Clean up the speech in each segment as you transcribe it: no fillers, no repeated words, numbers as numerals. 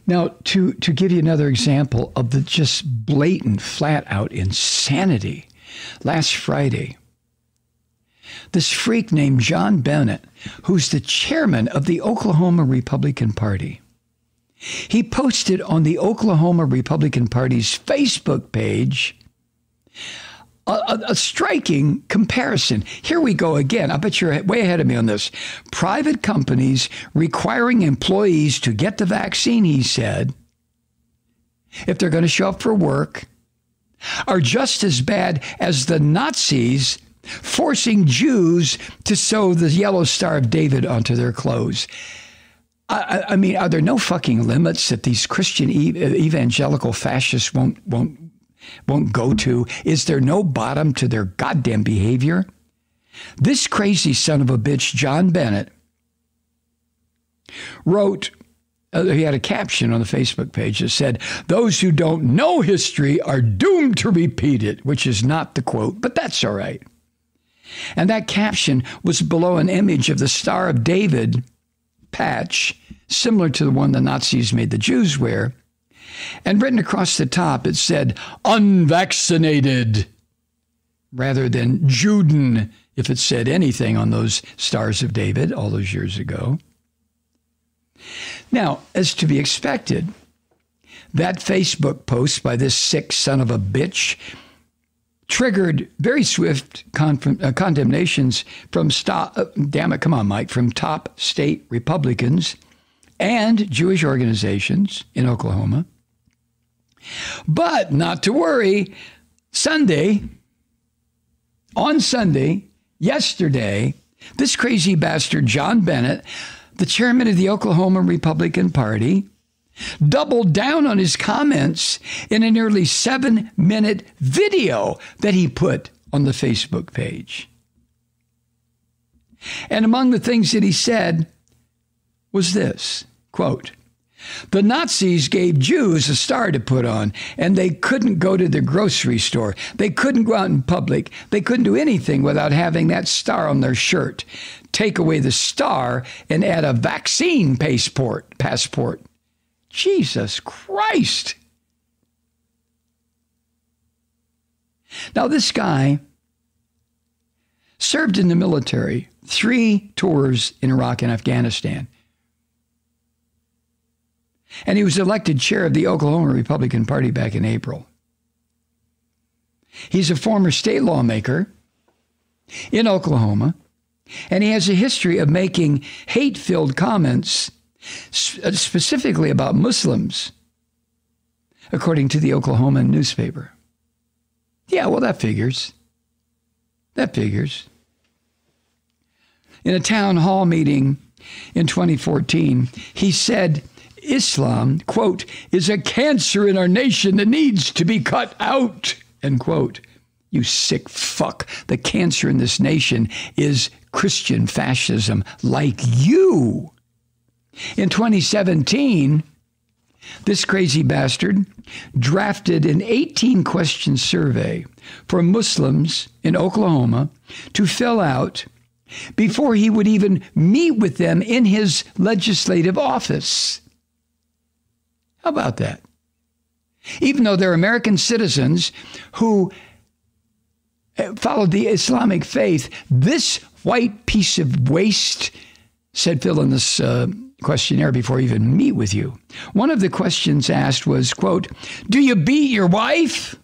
Now, to give you another example of the just blatant, flat-out insanity, last Friday, this freak named John Bennett, who's the chairman of the Oklahoma Republican Party, he posted on the Oklahoma Republican Party's Facebook page a striking comparison. Here we go again. I bet you're way ahead of me on this. Private companies requiring employees to get the vaccine, he said, if they're going to show up for work, are just as bad as the Nazis forcing Jews to sew the yellow Star of David onto their clothes. I mean, are there no fucking limits that these Christian evangelical fascists won't go to? Is there no bottom to their goddamn behavior? This crazy son of a bitch, John Bennett, wrote, he had a caption on the Facebook page that said, "Those who don't know history are doomed to repeat it," which is not the quote, but that's all right. And that caption was below an image of the Star of David patch, similar to the one the Nazis made the Jews wear. And written across the top, it said, "Unvaccinated," rather than Juden, if it said anything on those Stars of David all those years ago. Now, as to be expected, that Facebook post by this sick son of a bitch triggered very swift condemnations from from top state Republicans and Jewish organizations in Oklahoma. But not to worry, on Sunday, yesterday, this crazy bastard, John Bennett, the chairman of the Oklahoma Republican Party, doubled down on his comments in a nearly 7-minute video that he put on the Facebook page. And among the things that he said was this, quote, "The Nazis gave Jews a star to put on, and they couldn't go to the grocery store. They couldn't go out in public. They couldn't do anything without having that star on their shirt. Take away the star and add a vaccine passport. Jesus Christ." Now, this guy served in the military, 3 tours in Iraq and Afghanistan. And he was elected chair of the Oklahoma Republican Party back in April. He's a former state lawmaker in Oklahoma, and he has a history of making hate-filled comments specifically about Muslims, according to the Oklahoma newspaper. Yeah, well, that figures. That figures. In a town hall meeting in 2014, he said Islam, quote, "is a cancer in our nation that needs to be cut out," end quote. You sick fuck. The cancer in this nation is Christian fascism, like you. In 2017, this crazy bastard drafted an 18-question survey for Muslims in Oklahoma to fill out before he would even meet with them in his legislative office. How about that? Even though they're American citizens who followed the Islamic faith, this white piece of waste said, "Fill in this questionnaire before I even meet with you." One of the questions asked was, quote, "Do you beat your wife?"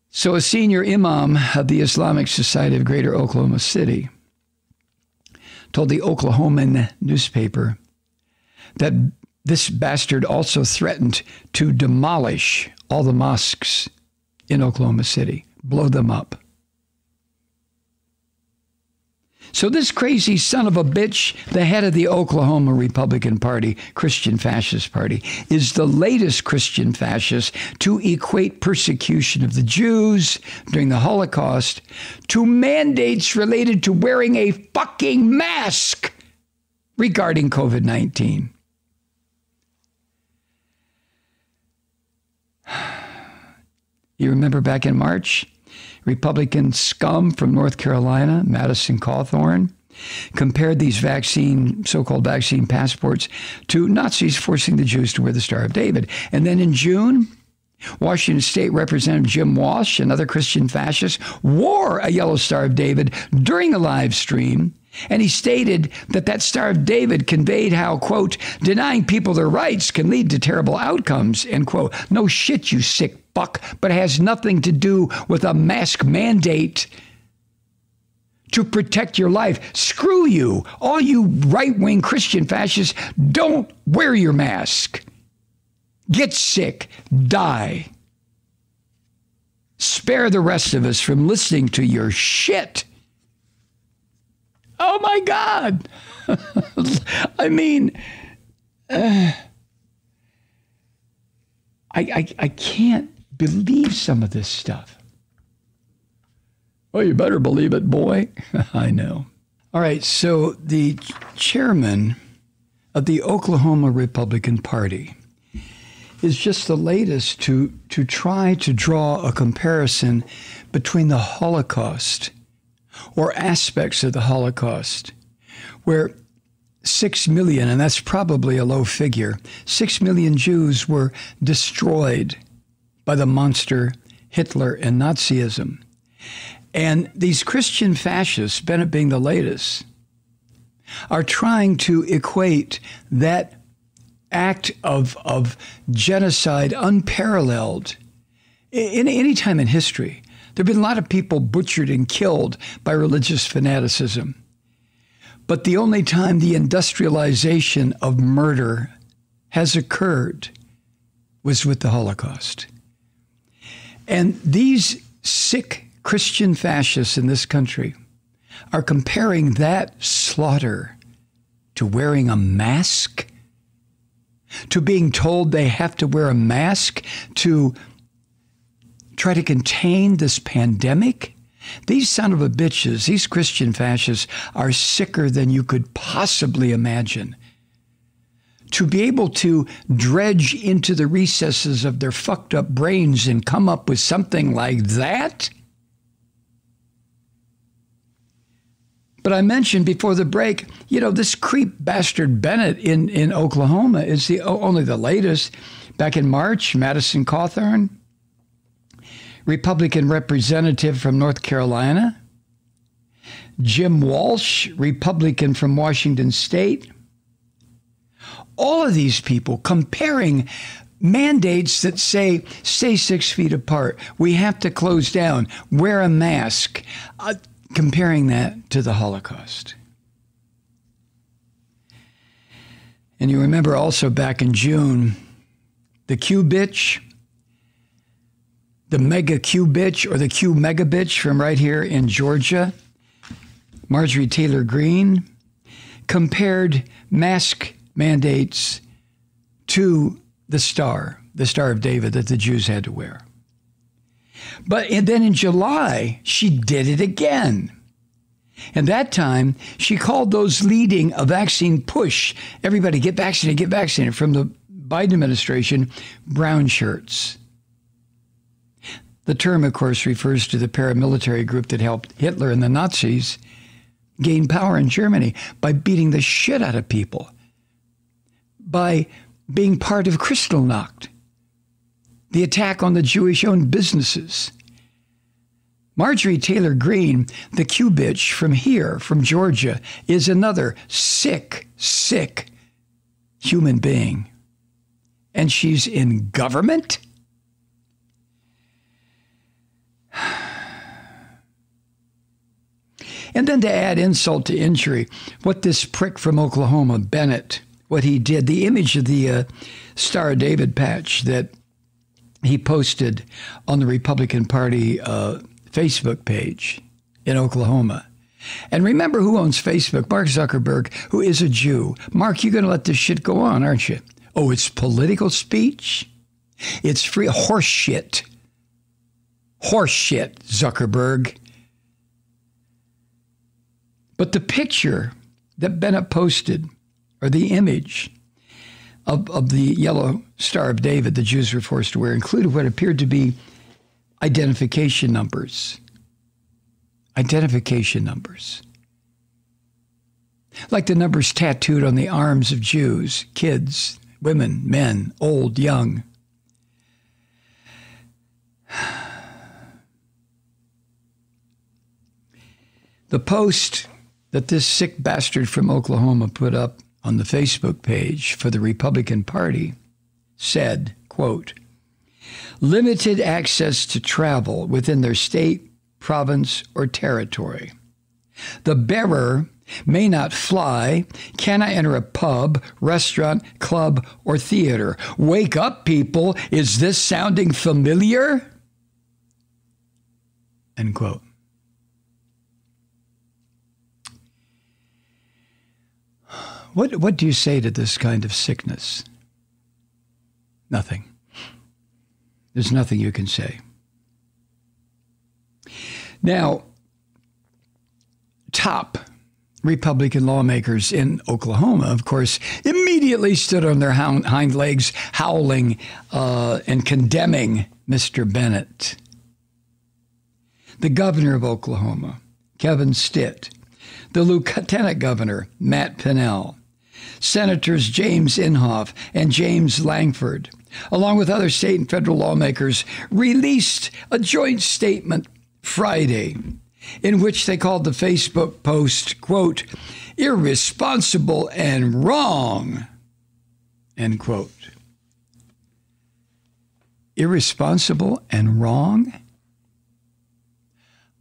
So a senior imam of the Islamic Society of Greater Oklahoma City told the Oklahoman newspaper that this bastard also threatened to demolish all the mosques in Oklahoma City, blow them up. So this crazy son of a bitch, the head of the Oklahoma Republican Party, Christian Fascist Party, is the latest Christian fascist to equate persecution of the Jews during the Holocaust to mandates related to wearing a fucking mask regarding COVID-19. You remember back in March, Republican scum from North Carolina, Madison Cawthorn, compared these so-called vaccine passports to Nazis forcing the Jews to wear the Star of David. And then in June, Washington State Representative Jim Walsh, another Christian fascist, wore a yellow Star of David during a live stream. And he stated that Star of David conveyed how, quote, denying people their rights can lead to terrible outcomes, end quote. No shit, you sick fuck, but it has nothing to do with a mask mandate to protect your life. Screw you. All you right-wing Christian fascists, don't wear your mask. Get sick. Die. Spare the rest of us from listening to your shit. Oh, my God. I mean, I can't believe some of this stuff. Well, you better believe it, boy. I know. All right, so the chairman of the Oklahoma Republican Party is just the latest to try to draw a comparison between the Holocaust or aspects of the Holocaust, where 6 million, and that's probably a low figure, 6 million Jews were destroyed by the monster Hitler and Nazism. And these Christian fascists, Bennett being the latest, are trying to equate that act of genocide unparalleled in any time in history. There have been a lot of people butchered and killed by religious fanaticism. But the only time the industrialization of murder has occurred was with the Holocaust. And these sick Christian fascists in this country are comparing that slaughter to wearing a mask, to being told they have to wear a mask to try to contain this pandemic. These son of a bitches, these Christian fascists, are sicker than you could possibly imagine. To be able to dredge into the recesses of their fucked up brains and come up with something like that? But I mentioned before the break, this creep bastard Bennett in Oklahoma is only the latest. Back in March, Madison Cawthorn, Republican representative from North Carolina, Jim Walsh, Republican from Washington State. All of these people comparing mandates that say, stay 6 feet apart, we have to close down, wear a mask, comparing that to the Holocaust. And you remember also back in June, the Q bitch, the mega Q bitch or the Q mega bitch from right here in Georgia, Marjorie Taylor Greene, compared mask mandates to the Star of David that the Jews had to wear. And then in July, she did it again. And that time, she called those leading a vaccine push, everybody get vaccinated, from the Biden administration, brown shirts. The term, of course, refers to the paramilitary group that helped Hitler and the Nazis gain power in Germany by beating the shit out of people, by being part of Kristallnacht, the attack on the Jewish-owned businesses. Marjorie Taylor Greene, the Q bitch from here, from Georgia, is another sick human being. And she's in government? And then to add insult to injury, what this prick from Oklahoma, Bennett, what he did, the image of the Star of David patch that he posted on the Republican Party Facebook page in Oklahoma. And remember who owns Facebook? Mark Zuckerberg, who is a Jew. Mark, you're going to let this shit go on, aren't you? Oh, it's political speech? It's free horse shit. Horse shit, Zuckerberg. But the picture that Bennett posted, or the image of the yellow Star of David the Jews were forced to wear, included what appeared to be identification numbers. Identification numbers. like the numbers tattooed on the arms of Jews, kids, women, men, old, young. The post that this sick bastard from Oklahoma put up on the Facebook page for the Republican Party said, quote, limited access to travel within their state, province, or territory. The bearer may not fly, cannot enter a pub, restaurant, club, or theater. Wake up, people. Is this sounding familiar? End quote. What do you say to this kind of sickness? Nothing. There's nothing you can say. Now, top Republican lawmakers in Oklahoma, of course, immediately stood on their hind legs, howling and condemning Mr. Bennett. The governor of Oklahoma, Kevin Stitt, the lieutenant governor, Matt Pinnell, Senators James Inhofe and James Langford, along with other state and federal lawmakers, released a joint statement Friday in which they called the Facebook post, quote, irresponsible and wrong, end quote. Irresponsible and wrong?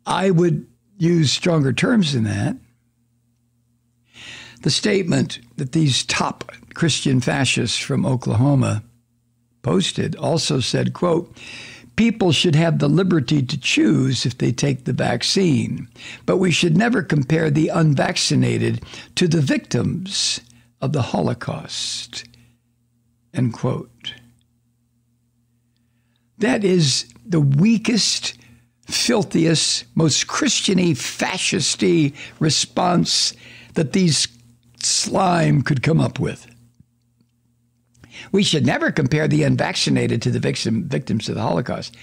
I would use stronger terms than that. The statement that these top Christian fascists from Oklahoma posted also said, quote, people should have the liberty to choose if they take the vaccine, but we should never compare the unvaccinated to the victims of the Holocaust, end quote. That is the weakest, filthiest, most Christian-y, fascist-y response that these slime could come up with. We should never compare the unvaccinated to the victims of the Holocaust.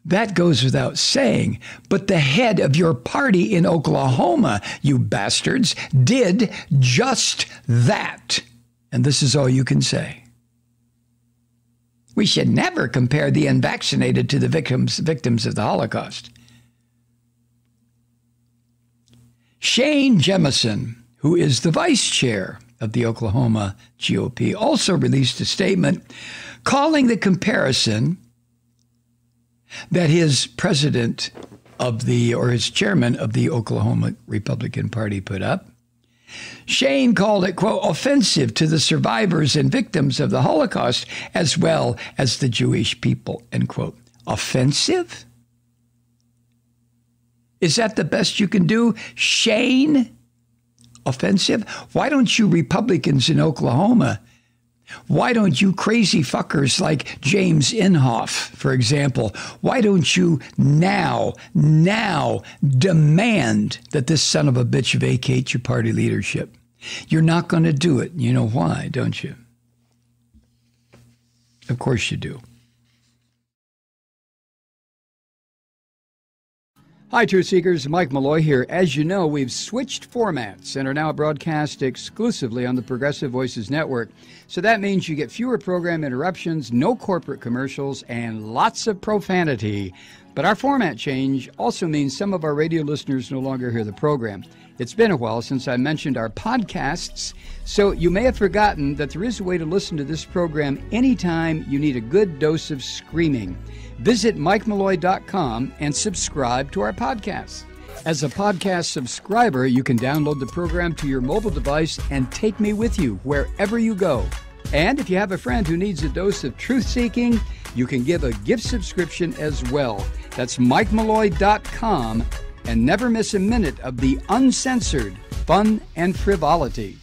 That goes without saying, but the head of your party in Oklahoma, you bastards, did just that. And this is all you can say. We should never compare the unvaccinated to the victims of the Holocaust. Shane Jemison, who is the vice chair of the Oklahoma GOP, also released a statement calling the comparison that his president of his chairman of the Oklahoma Republican Party put up. Shane called it, quote, offensive to the survivors and victims of the Holocaust as well as the Jewish people, end quote. Offensive? Is that the best you can do, Shane? Offensive? Why don't you Republicans in Oklahoma, why don't you crazy fuckers like James Inhofe, for example, why don't you now demand that this son of a bitch vacate your party leadership? You're not going to do it. You know why, don't you? Of course you do. Hi, Truth Seekers. Mike Malloy here. As you know, we've switched formats and are now broadcast exclusively on the Progressive Voices Network. So that means you get fewer program interruptions, no corporate commercials, and lots of profanity. But our format change also means some of our radio listeners no longer hear the program. It's been a while since I mentioned our podcasts, so you may have forgotten that there is a way to listen to this program anytime you need a good dose of screaming. Visit MikeMalloy.com and subscribe to our podcasts. As a podcast subscriber, you can download the program to your mobile device and take me with you wherever you go. And if you have a friend who needs a dose of truth-seeking, you can give a gift subscription as well. That's MikeMalloy.com, and never miss a minute of the uncensored fun and frivolity.